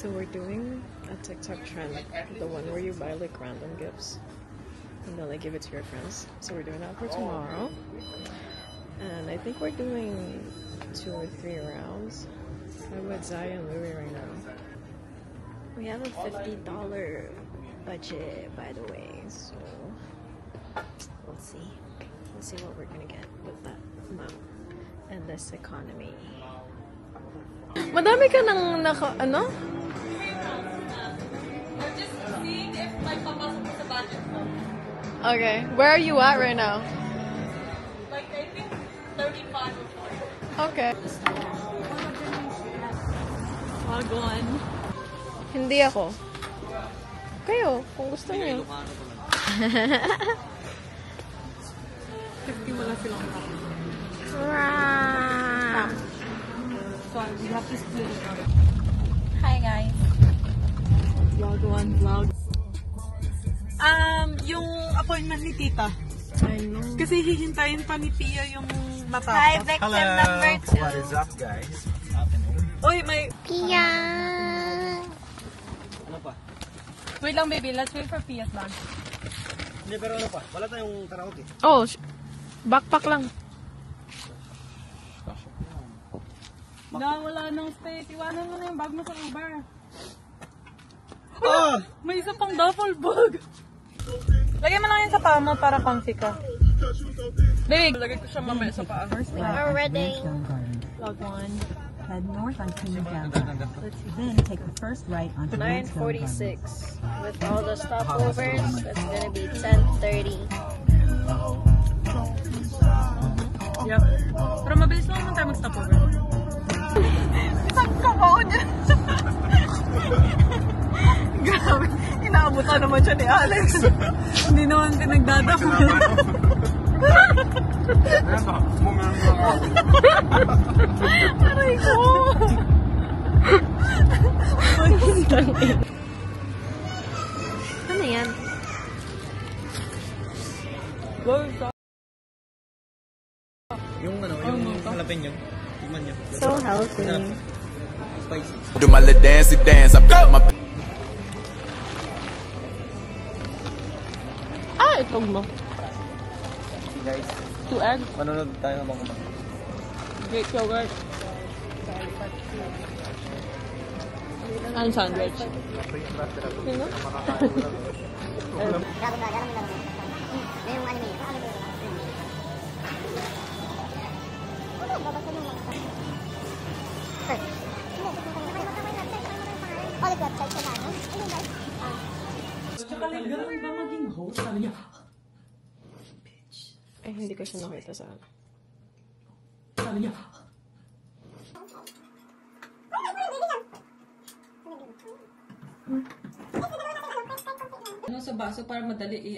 So we're doing a TikTok trend, the one where you buy like random gifts and then like give it to your friends. So we're doing that for tomorrow, and I think we're doing 2 or 3 rounds. I'm with Zaya and Louie right now. We have a $50 budget, by the way, so let's see what we're gonna get with that amount and this economy. Madami ka nang ano? We're just seeing if like papasok sa budget mo. Okay, where are you at right now? Like I think 35 or 40. Okay. Wagwan. Hindi ako. Kayo, kung gusto niyo. 50 wala silang So we have to split it up. Hi guys. Vlog 1 vlog. Yung appointment ni Tita. I know. Kasi hihintayin pa ni Pia yung matapos. Hi, victim number 2. What is up, guys? Oy, may... Pia! Ano pa? Wait lang baby, let's wait for Pia's bag. Hindi, pero ano pa? Wala tayong karaoke. Oh, backpack lang. Na, wala nang space. Iwanan mo na yung bag mo sa Uber. Ah! May isa pang duffel bag. Lagay mo lang yun sa paa mo para comfy ka. Babe, lagay ko siya mamaya sa paa. We're ready. Vlog 1. Head north on Kingsdown. Then take the first right onto 9:46. With all the stopovers, it's gonna be 10:30. Yep. Pero mabilis lang naman tayo mag-stopover. Isang kabaw niya. Grabe. Inaabutan naman siya ni Alex. Hindi naman pinagdadamay. Aray ko! Ano yan? Yung ano, yung jalapeno. Tignan niyo. So healthy. Spicy. Do my little dancey dance. I got my. Itog mo. Guys, 2 egg. manonood tayo habang kumain. Great yogurt. And sandwich. Sino? Ganun ba maging host? Sabi niya, Eh, hindi ko siya nakita sa sabi niya, ano sa baso para madali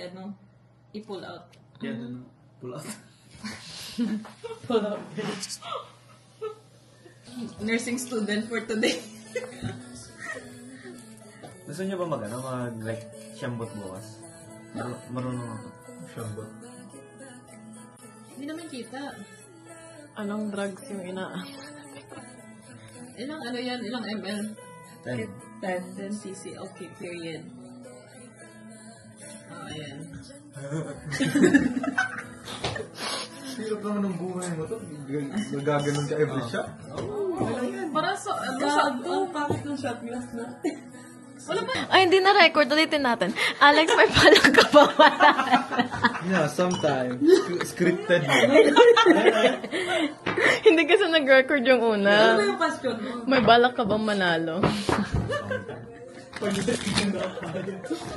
i-pull out. Yeah, pull out. Pull out. Nursing student for today. Gusto niyo ba mag siyambot bukas? Marunong ako. Siyambot. Hindi naman kita. anong drugs yung Ilang yan? Ilang ml? 10. 10 cc. Okay, period. Ayan. Hirap naman ng buhay mo to. Nagaganon ka every shot. Para sa, ang pangit ng shot glass na. Wala pa. Ay, hindi na record. Ulitin natin. Alex, may pala ka ba wala? Yeah, sometimes. Scripted mo. Hindi kasi nag-record yung Ano una. ba yung question mo? May balak ka bang manalo?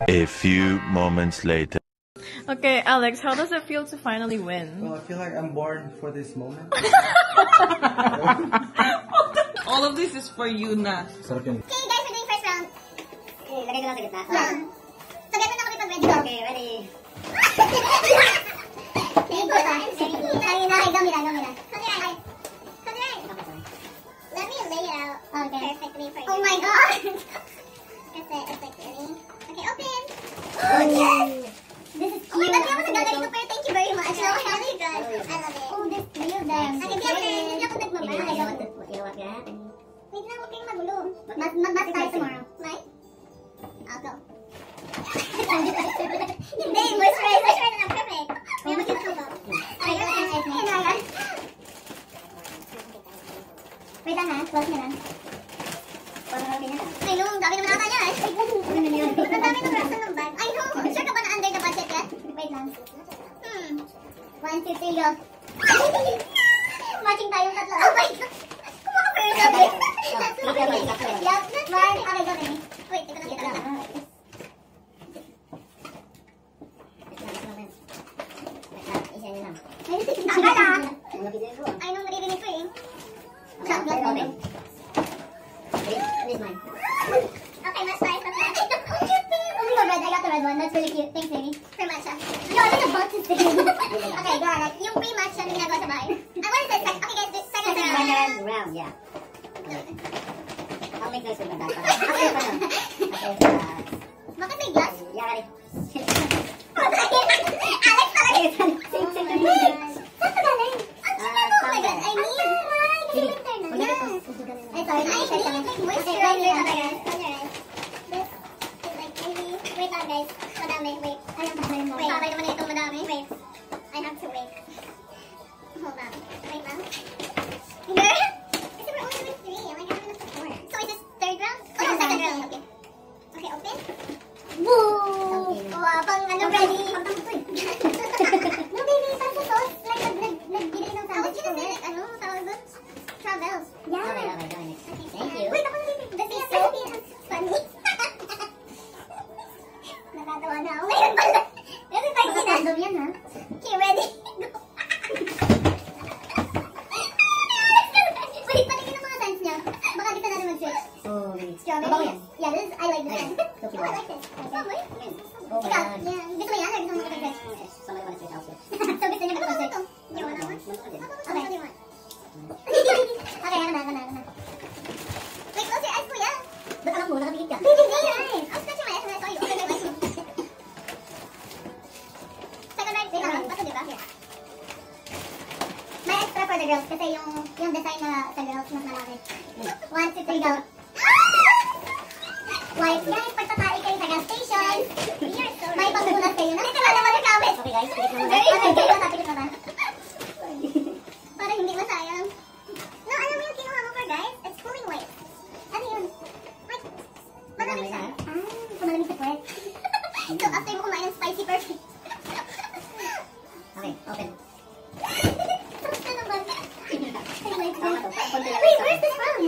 A few moments later. Okay, Alex, how does it feel to finally win? Well, I feel like I'm born for this moment. All of this is for you na. Sarap yan. Okay, guys, we're doing first round. Okay, lagay ko lang sa gitna. So, gano'n ako pag-ready. Okay, ready. Very good, ah. Very good. Ay, gami lang. Consider. Let me lay it out perfectly for you. Oh my god! It's like really. Okay, open! Oh, yes! This is cute. Oh my god, hindi ako nagagalit pero thank you very much. So, really good. I love it. Oh, there's 3 of them. Hindi ako nagmamahal. You know what happened? Wait lang, huwag kayong magulo. Mag-mask tayo tomorrow. Right? I'll go. Hindi, moisturize na lang. Perfect. May makita ko ba? Ayan. Wait lang ha, close nyo lang. I know, ang dami naman ata niya eh. Ang dami ng rasa ng bag. I know, sure ka ba na under the budget yan? Wait lang. 1, 2, 3, go. Matching tayong tatlo. Oh my God! Kumaka-first up eh. Yup, Mark. Okay, go rin. Wait, ito na kita. Akala! I know, maririnig ko eh. Okay, mas size na lang. Oh my God, I got the red one. That's really cute. Thanks, baby. For matcha. Yo, I got the box thing. Okay, go ahead. Yung free matcha na ginagawa sa bahay. I want to say second. Okay, guys, second round, yeah. Okay. I'll make noise with my back. Okay, bakit may glass? yeah, ready. Alex, talaga. Saan pa galing? Oh my God, I need I need like moisturizer na guys. This is like maybe, wait lang guys. Madami, wait. Wait, sabay naman na itong madami. Wait. I have to wait. Hold on. Wait lang. Girl? Kasi we're only doing 3. I'm like having enough for 4. So is this third round? Oh, no, second round. Okay. Okay, open. Woo! Wow, pang ano, ready? No, baby, pang sa sauce. Like, nagbigay ng sandwich ko. Ano, tawag doon? Travels. Yeah. Okay. Thank you. Wait, ako na this is so funny. Natatawa na ako. Ngayon pala. Kasi tayo sinandom yan, ha? Okay, ready? Go. Wait, patingin ang mga scents niya. Baka di ka natin mag-switch. Oh, Strawberry? Yeah, this is, I like this one. So cute. Oh, I like this. Oh, wait. Oh my Ikaw, God. yeah. Gusto mo yan or gusto mo mag-switch? Somebody wanna switch, I'll switch. So, gusto niya mag-switch? You want that one? Okay. Okay, ako na. Wait, close your eyes, kuya. Ba't alam mo, nakapigit ka? Baby, nice. I'm scratching my eyes when I saw you. Okay, my eyes. Second right, wait lang. Bato, diba? Yeah. May extra for the girls kasi yung design na sa girls mas malaki. 1, 2, 3, go. Wipe, guys, pagtatay kayo sa gas station. May pangbunas kayo na. Dito na naman ang kawit. Okay guys, pikit naman. Okay, pikit na. Para hindi masayang. No, alam mo yung kinuha mo for guys? It's cooling wipes. Ano yun? Wait, malamig siya. Malamig sa puwet. So, after mo kumain ng spicy perfect. Okay, open. Tapos na naman. Wait, where's this from?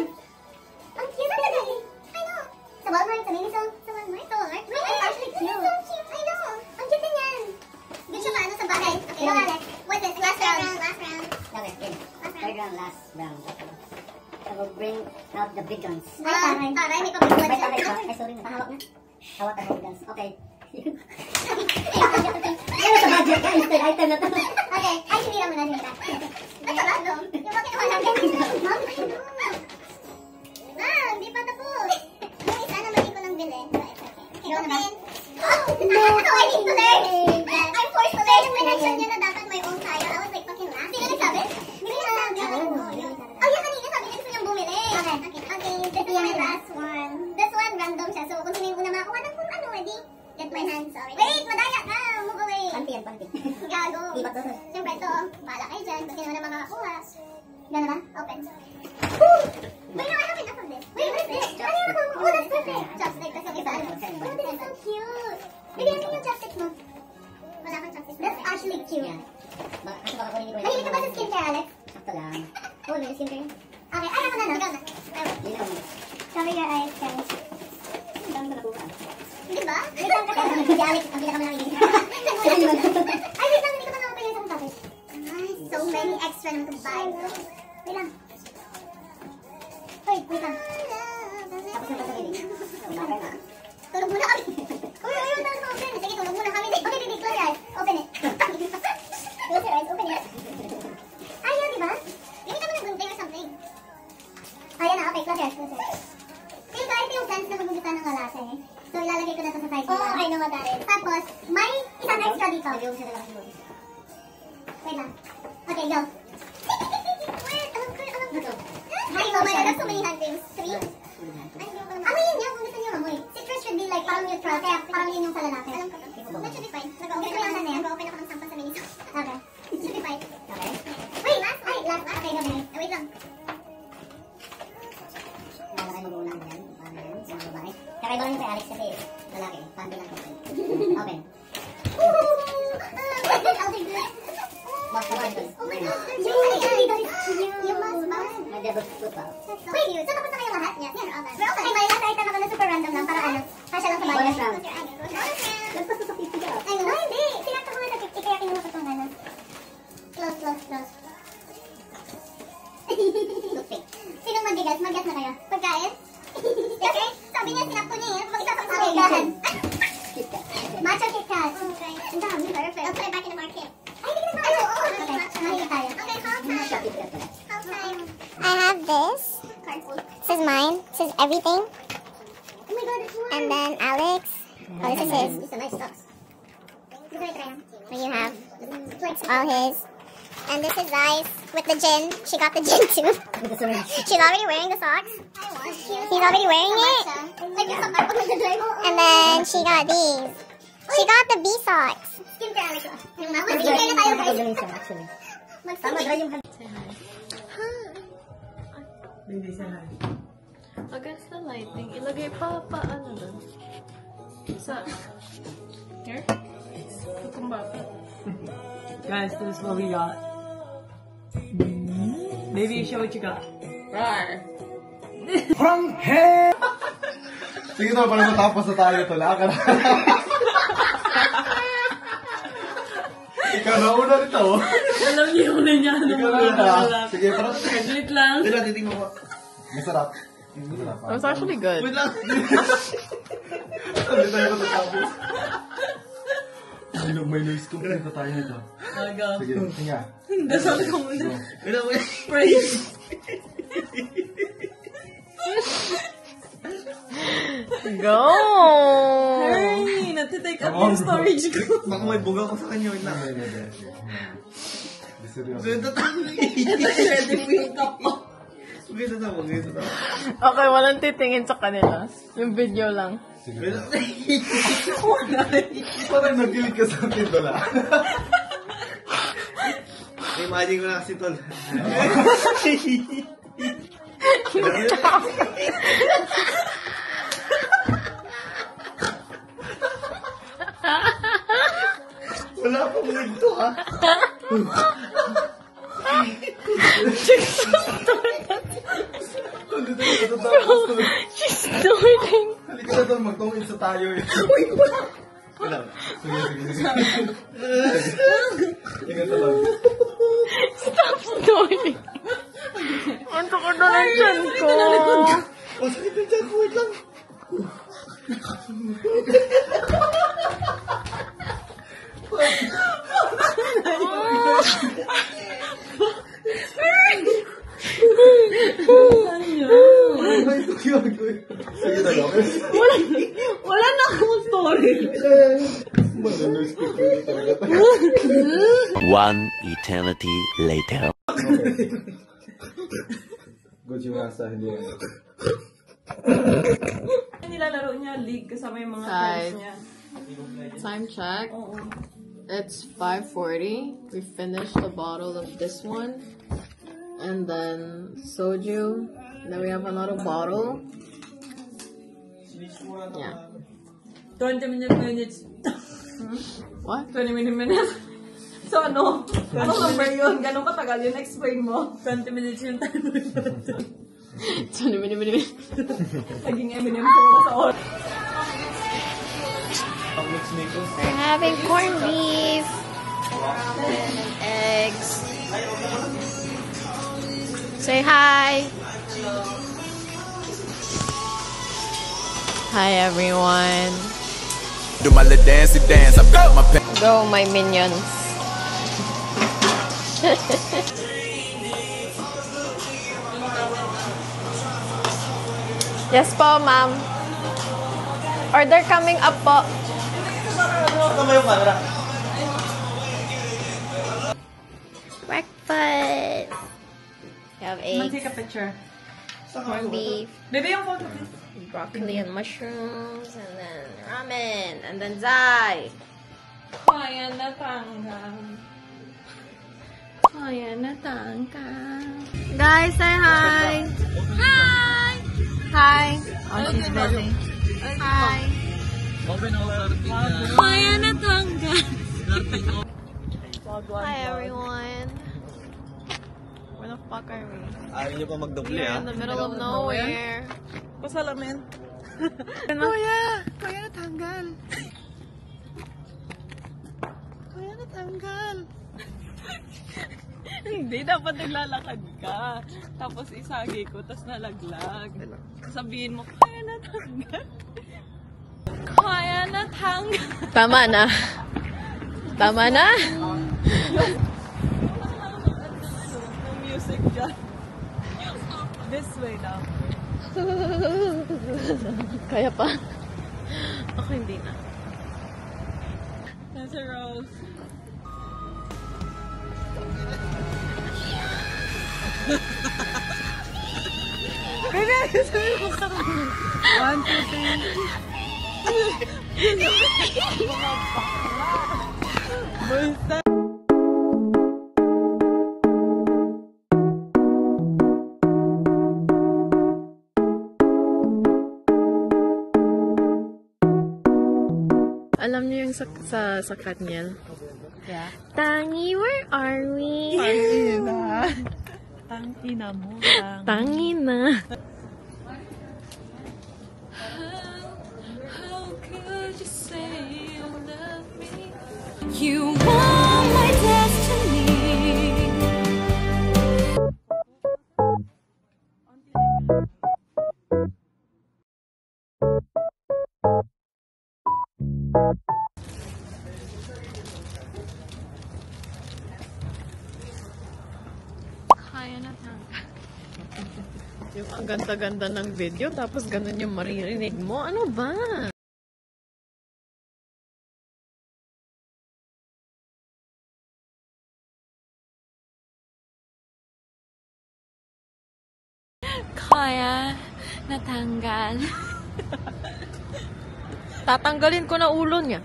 Ang cute na dali. I know. Sa Walmart, sa Miniso. Sa Walmart? Wait, it's actually cute. It's so cute. I know. Ang cute din yan. Good siya maano sa bagay. Okay, go Alex. What's this? Last round. Okay, in. Third round, last round. I will bring out the big guns. Taray, may pabigyan Wait, siya. ay, sorry, nakahawak na. Hawak ang big guns. Okay. Ano sa budget ka? Instant item na to. Okay, ay, sinira mo na nila. Ito ba, Dom? Yung bakit wala natin? Mom, hindi pa tapos. Yung isa na mali ko lang bilhin. Okay, open. Oh, no! I need to learn! I'm forced to learn. Yung connection niya na dapat may own tayo. I was like, fucking laugh. Sino nagsabi? Hindi na sabi. Oh, yung kanina sabi niya gusto niyang bumili. Okay, this is my last one. This one, random siya. So, kung sino yung una makakuha ng kung ano, ready? Get my hands already. Wait, madaya ka! Move away! Panty yan, panty. Gago. Ibat to. Siyempre ito, bahala kayo dyan. Kasi naman ang makakakuha. Gano'n ba? Open. Wait, no, I have enough of this. Wait, what is this? Ano yung nakuha mo? Oh, that's perfect. Chopstick. Kasi isa ano. Oh, this is so cute. Baby, ano yung chopstick mo? Wala kang chopstick. That's actually cute. Kasi baka kunin ko. Mahilig ka ba sa skincare, Alex? Sakto lang. Oh, may skincare. Okay, ay, ako na, no? Ikaw na. Hindi lang. Cover your eyes, guys. Ang dami ko nakuha. Di ba? Wait lang, kasi Si Alex, ang pinakamalaki. ay, wait lang, hindi ko pa na-open yung isang topic. So many extra naman to buy. Wait lang. Wait lang. Tapos na pa sa bilig. Bakit na? Tulog muna kami. Uy, wag tayo open. Sige, tulog muna kami. Okay, baby, close your eyes. Open it. Close your eyes, open it. Ayaw, di ba? Hindi ka mo naguntay or something. Ayan na, okay, close your eyes, close your eyes. Feel ko, ito yung sense na magugutan ng kalasa eh. So, ilalagay ko na ito sa side. Oh, I know what that is. Tapos, may isang extra dito. Wait lang. Okay, go. Wait, alam ko. Hi, Mama, I have so many hand creams. 3? Wait lang. Wala kayo mag-uunan dyan. Paano yan? Sa mga babae. Kakaiba lang yung kay Alex kasi lalaki. Pandi lang open. Open. I'll take this. Box open. Oh my God. You must buy. May devil football. Wait, so tapos na kayo lahat? Yes. We're okay. May last item ako na super random lang para ano. Kasya lang sa bagay. Bonus round. Nagpas sa 50 ka. Ay, no, hindi. Sinakta ko na sa 50 kaya kinuha ko itong ano. Close. Toothpick. Sinong mabigas? Mag-guess na kayo. Pagkain? Kasi sabi niya sinakto niya eh. Mag-isa pa sa akin. KitKat. Matcha KitKat. Okay. Ang dami. Perfect. I'll put it back in the market. Ay, hindi ka na tayo. Okay. Nakita tayo. Okay, how time? KitKat pala. How time? I have this. This is mine. This is everything. Oh my God, it's mine. And then Alex. Oh, this is his. These are nice socks. Then you have all his. And this is Zai's with the gin. She got the gin too. With the syringe. She's already wearing the socks. He's already wearing it. And then she got these. She got the bee socks. Skincare na tayo guys. Actually. Tama, dry yung hand. Hindi sana. Against the lighting, ilagay pa ano doon? Sa... Here? Guys, this is what we got. Maybe you show what you got. Rar. Sige to, para matapos na tayo to. Laka na. Ikaw na una nito. Alam niyo na niya. Ikaw na una. Sige, parang... Wait lang. Hindi lang, titingnan mo. Masarap. Masarap. It was actually good. Wait lang. Hindi tayo matapos. May noise complaint na tayo nito. Sige, tingnan. Dasal ko muna. Wait lang, wait. Praise. Go! Hey, natitake up yung storage ko. Baka may buga ko sa kanya. Wait lang. Seryoso. Ganda tayo. Ready po yung cup mo. Ganda tayo. Okay, walang titingin sa kanila. Yung video lang. Sige. Parang nagkilig ka sa atin dola. Imagine ko na kasi tol. Wala pang nagto ha. She's snorting. Halika na doon, magtungin sa tayo eh. Wala. Sige. Ingat na lang. Stop snorting. Ang takot na ng tiyan ko. Oh, sakit na dyan. Wait lang. Sige na lang. Wala na akong story. One eternity later. Good yung nasa, hindi yan. Nilalaro niya, league kasama yung mga Guys. friends niya. Time check. It's 5:40. We finished a bottle of this one. And then soju. And then we have another bottle. Yeah. 20 minutes. What? 20 minutes. So ano? Anong number yun? Ganun katagal yun? Explain mo. 20 minutes yung time mo. Naging Eminem ko na sa oras. We're having corned beef and eggs. Say hi. Hi everyone. Do my little dancey dance. I've got my pen. Go my minions. Yes po, ma'am. Order coming up po. Breakfast. We have Take eggs, a picture. corned beef, Baby, yung photo please. Broccoli and mushrooms, and then ramen, and then zai. Kaya na tanggang. Kaya na tangka. Guys, say hi! Hi! Hi! Oh, she's busy. Hi! Kaya natanggal! Hi everyone! Where the fuck are we? Ayaw niyo pa magdoble, We're in the middle of nowhere. Pasalamin. Kuya! Kuya natanggal! Kuya natanggal! Hindi, dapat naglalakad ka. Tapos isagi ko, tapos nalaglag. Sabihin mo, kaya natanggal. Kaya natanggal. Tama na! Tama na! Yung music dyan. This way now. Kaya pa? Ako hindi na. There's a rose. One, two, three. Basta. Alam niyo yung sa Katniel? Yeah. Tangi, where are we? Tangina. Tangina mo. Tangi na. How could you say you love me? You are my destiny. Kaya na tanggal. Yung ang ganda-ganda ng video, tapos ganun yung maririnig mo. Ano ba? Kaya natanggal. Tatanggalin ko na ulo niya.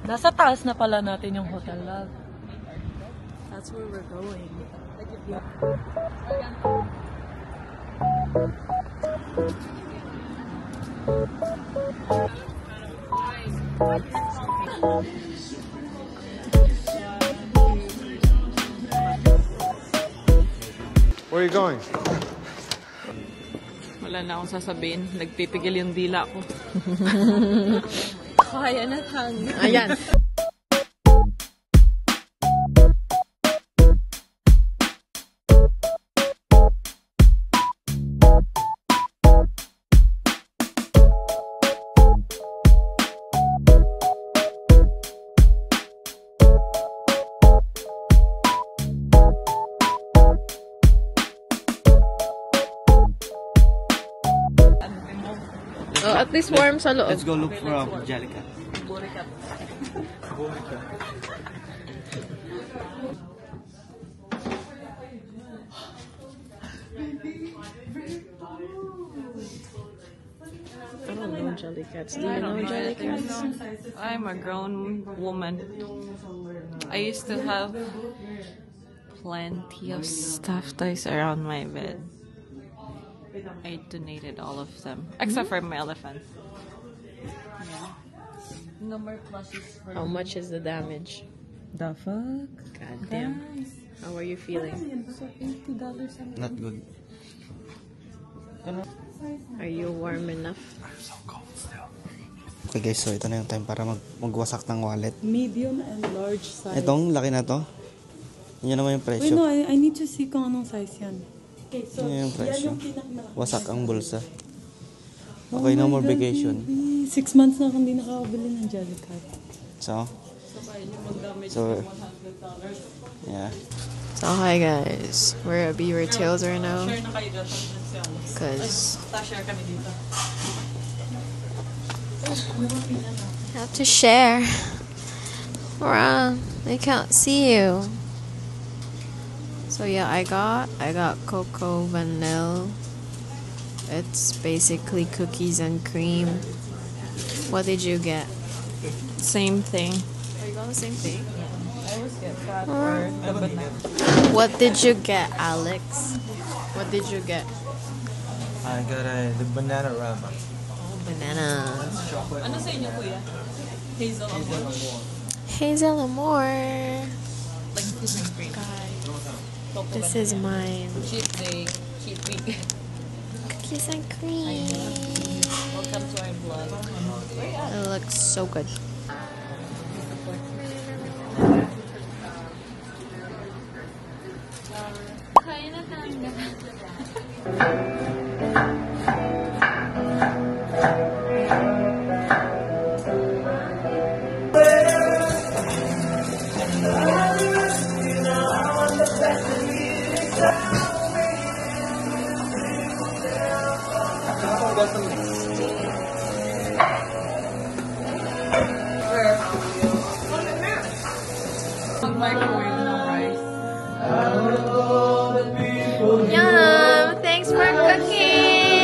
Nasa taas na pala natin yung hotel, love. That's where we're going. Where are you going? Wala na akong sasabihin. Nagpipigil yung dila ko. Kaya na tanggal. Ayan. Oh, at least warm sa loob. Let's go look for Angelica. I don't know Jellycats. Do you know Jellycats? I'm a grown woman. I used to have plenty of stuffed toys around my bed. I donated all of them, except for my elephant. Yeah. No more plushies for How much is the damage? the fuck? God damn. How are you feeling? $80 Not good. Are you warm enough? Okay guys, so ito na yung time para magwasak ng wallet. Medium and large size. Itong laki na to. Yan naman yung Wait, presyo. no, I need to see kung anong size yan. Okay, so Yan yung presyo. yung pinakamalaki. Wasak ang bulsa. Okay, no more vacation. 6 months na akong hindi nakakabili ng Jellycat. So, yeah. So hi guys, we're at Beaver Tails right now. Cause have to share. They can't see you. So yeah, I got cocoa vanilla. It's basically cookies and cream. What did you get? Same thing. Oh, you got the same thing? was get that or the banana. What did you get, Alex? What did you get? I got the banana rama. Oh, bananas. Ano sa inyo, kuya? Hazel Amor. Hazel Amore. Like cookies and cream. This is mine. Cheat day. Cheat week. Cookies and cream. Welcome to our vlog. It looks so good. Microwave no rice. Yum! Thanks for cooking!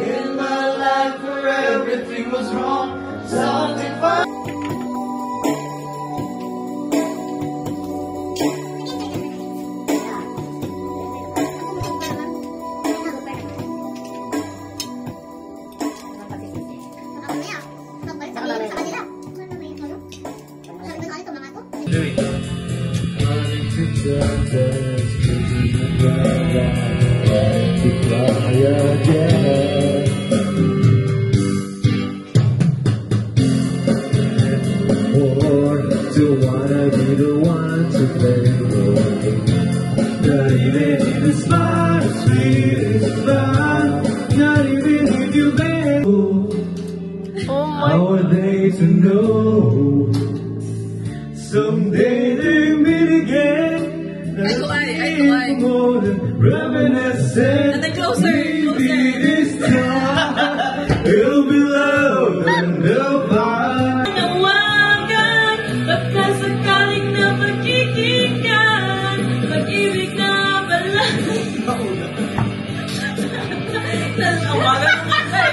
In my life where everything was wrong, something fun. Don't wanna be the one to play. Not even if it's smart, sweet, it's fun. Not even if you beg. Oh How are they to know? Someday they meet again. Nothing more than reminiscence. And then closer. Maybe this time it'll be love and no fire. Nawagan, pagkasakaling na magkikikan, pag-ibig na bala. Nawagan mo ka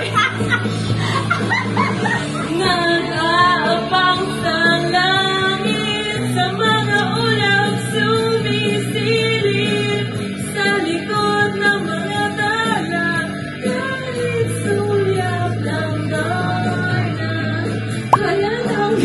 Nag-aabang sa langit, sa mga ulap sumisilip, sa likod ng mga dala, kahit sulyap ng darna, kaya lang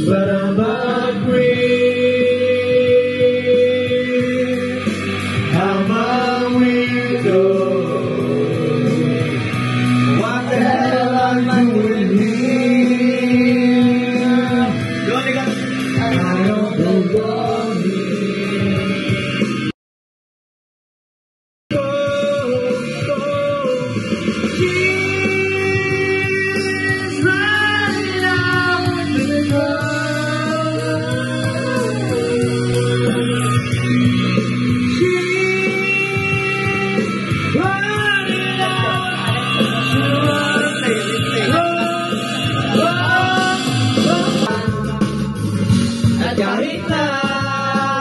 But I'm afraid I'm a widow. What the hell am I doing here? I don't belong here. She's right out the door. At kahit na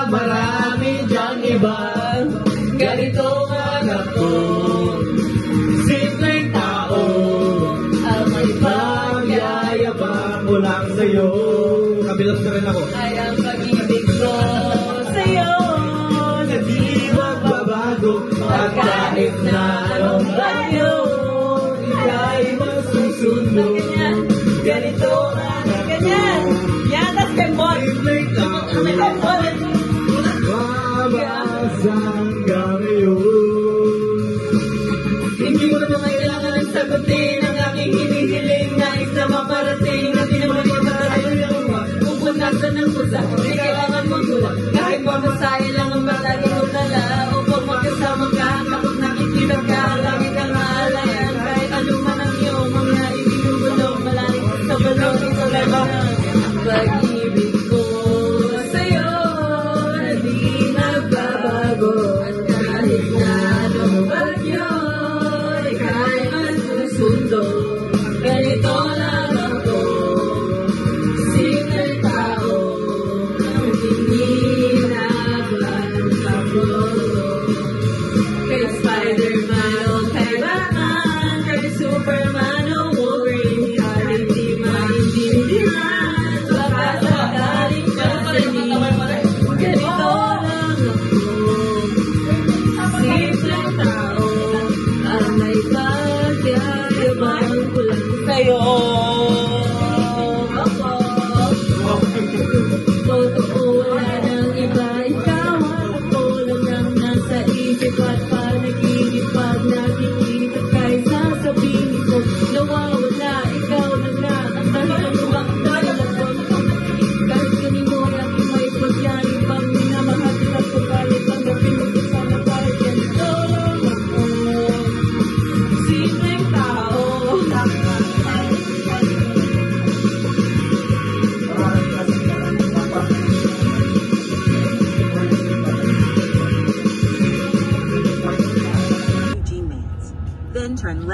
marami dyang iba, ganito ang ako, simpleng tao, ang may pagyayabang ko lang sa'yo. Kabilang na rin ako. ay ang pag-ibig ko sa'yo. Na di magbabago at kahit na anong bagyo, ika'y masusunod. Ganito ang Ganyan! Yan, that's good boy! simpleng tao, Good boy! mabasang ka ngayon.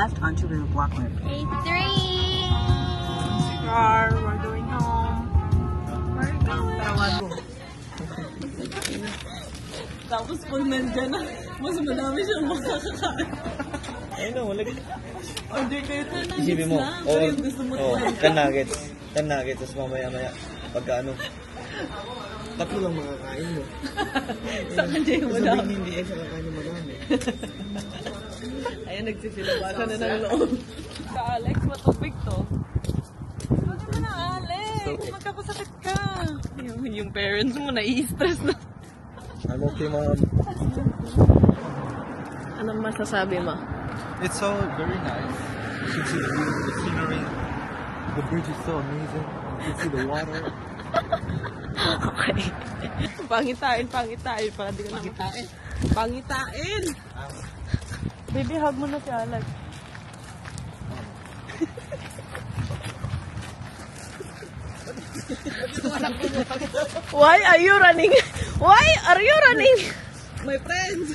left onto River Walkway. Day 3. We're going home. We're going home. Tapos pag nandyan na, mas madami siyang makakakain. Ayun na, wala. Order kayo 10 nuggets Isipin mo, lang. Pero yung gusto mo 10 nuggets. 10 nuggets, tapos mamaya-maya, pagka ano, tatlo lang makakain mo. sa kanya yung wala. Sabihin hindi sa kakain mo marami. Ayan, nagsisilabasan na ng loob. Ka Alex, matubig to. Huwag ka na, Alex. Magkakasakit ka. Yung parents mo, nai-stress na. I'm okay, mom. Anong masasabi mo? It's so very nice. You can see the view, the scenery. The bridge is so amazing. You can see the water. Okay. Pangitain. Para di ka na pangitain. Baby, hug mo na si Alex. Why are you running? Why are you running? My friends!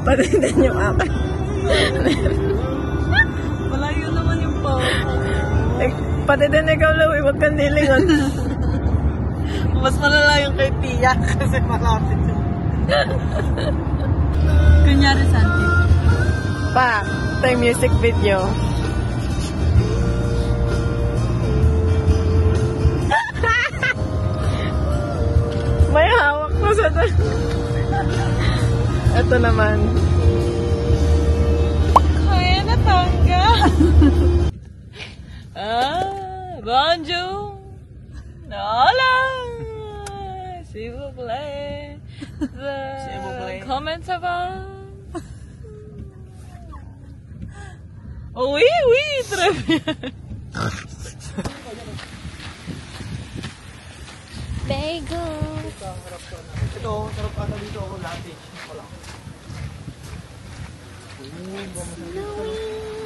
Patitin yung akin. Malayo naman yung po. Patitin ikaw, Louie. Huwag kang nilingon. Mas malala yung kay Tia kasi malapit yun. Kunyari, Santi. Pa, ito yung music video. May hawak mo sa ito naman. Kaya natangga. Bonjour. Hola. S'il vous plaît. Comment ça va? Oui, très bien. Bagel. Ito, sarap ata dito ako latte. Wala. Louie.